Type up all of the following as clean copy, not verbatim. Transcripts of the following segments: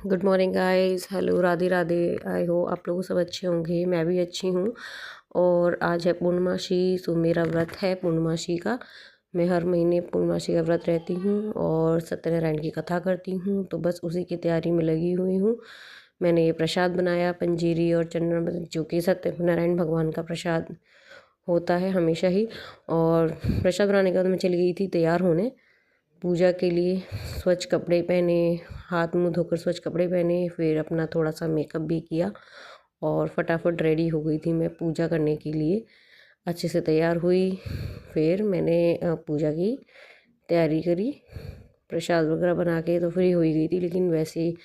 Good morning guys, hello, Radhe Radhe. आई हो आप लोग सब अच्छे होंगे, मैं भी अच्छी हूँ। और आज है पूर्णमासी, तो मेरा व्रत है पूर्णमासी का। मैं हर महीने पूर्णमासी का व्रत रहती हूँ और सत्यनारायण की कथा करती हूँ, तो बस उसी की तैयारी में लगी हुई हूँ। मैंने ये प्रसाद बनाया, पंजीरी और चंद्रमा, जो कि सत्यनारायण भगवान का प्रसाद होता है हमेशा ही। और प्रसाद बनाने के बाद मैं चली गई थी तैयार होने पूजा के लिए। स्वच्छ कपड़े पहने, हाथ मुंह धोकर स्वच्छ कपड़े पहने, फिर अपना थोड़ा सा मेकअप भी किया और फटाफट रेडी हो गई थी मैं पूजा करने के लिए। अच्छे से तैयार हुई, फिर मैंने पूजा की तैयारी करी। प्रसाद वगैरह बना के तो फ्री हो ही गई थी, लेकिन वैसे ही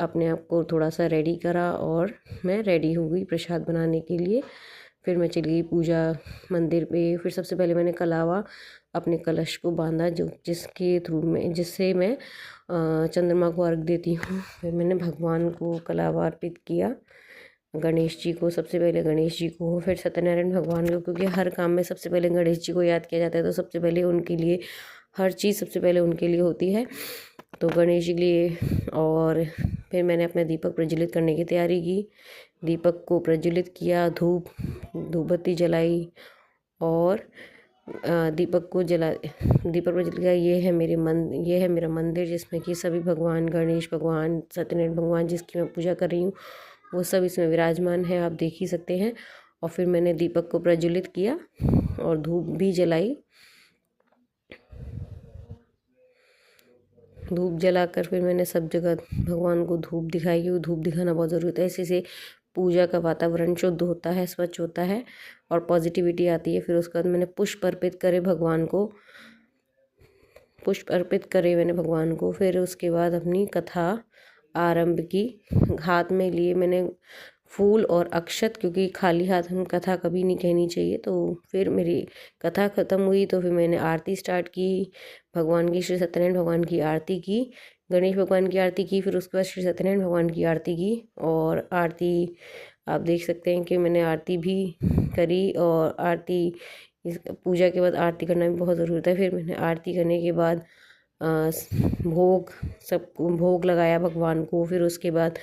अपने आप को थोड़ा सा रेडी करा और मैं रेडी हो गई प्रसाद बनाने के लिए। फिर मैं चली गई पूजा मंदिर पे। फिर सबसे पहले मैंने कलावा अपने कलश को बांधा, जो जिसके थ्रू में जिससे मैं चंद्रमा को अर्घ देती हूँ। फिर मैंने भगवान को कलावा अर्पित किया, गणेश जी को, सबसे पहले गणेश जी को, फिर सत्यनारायण भगवान को, क्योंकि हर काम में सबसे पहले गणेश जी को याद किया जाता है, तो सबसे पहले उनके लिए हर चीज़ सबसे पहले उनके लिए होती है, तो गणेश जी के लिए। और फिर मैंने अपना दीपक प्रज्वलित करने की तैयारी की, दीपक को प्रज्वलित किया, धूप बत्ती जलाई और दीपक प्रज्वलित किया। ये है मेरा मंदिर, जिसमें कि सभी भगवान, गणेश भगवान, सत्यनारायण भगवान जिसकी मैं पूजा कर रही हूँ, वो सब इसमें विराजमान है, आप देख ही सकते हैं। और फिर मैंने दीपक को प्रज्वलित किया और धूप भी जलाई। धूप जलाकर फिर मैंने सब जगह भगवान को धूप दिखाई, क्योंकि धूप दिखाना बहुत ज़रूरी होता है। इसी से पूजा का वातावरण शुद्ध होता है, स्वच्छ होता है और पॉजिटिविटी आती है। फिर उसके बाद मैंने पुष्प अर्पित करे भगवान को, मैंने भगवान को। फिर उसके बाद अपनी कथा आरंभ की। हाथ में लिए मैंने फूल और अक्षत, क्योंकि खाली हाथ हम कथा कभी नहीं कहनी चाहिए। तो फिर मेरी कथा ख़त्म हुई तो फिर मैंने आरती स्टार्ट की भगवान की, श्री सत्यनारायण भगवान की आरती की, गणेश भगवान की आरती की, फिर उसके बाद श्री सत्यनारायण भगवान की आरती की। और आरती आप देख सकते हैं कि मैंने आरती भी करी, और आरती इस पूजा के बाद आरती करना भी बहुत ज़रूरी होता है। फिर मैंने आरती करने के बाद भोग, सबको भोग लगाया भगवान को। फिर उसके बाद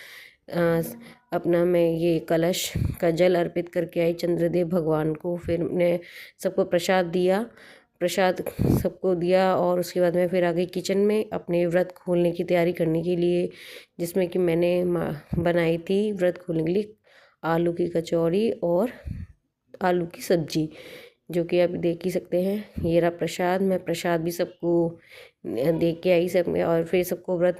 अपना मैं ये कलश का जल अर्पित करके आई चंद्रदेव भगवान को। फिर मैं सबको प्रसाद सबको दिया, और उसके बाद मैं फिर आ गई किचन में अपने व्रत खोलने की तैयारी करने के लिए, जिसमें कि मैंने बनाई थी व्रत खोलने के लिए आलू की कचौड़ी और आलू की सब्जी, जो कि आप देख ही सकते हैं। ये रहा प्रसाद। मैं प्रसाद भी सबको दे के आई सब में, और फिर सबको व्रत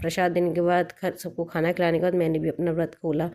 प्रसाद देने के बाद सबको खाना खिलाने के बाद मैंने भी अपना व्रत खोला।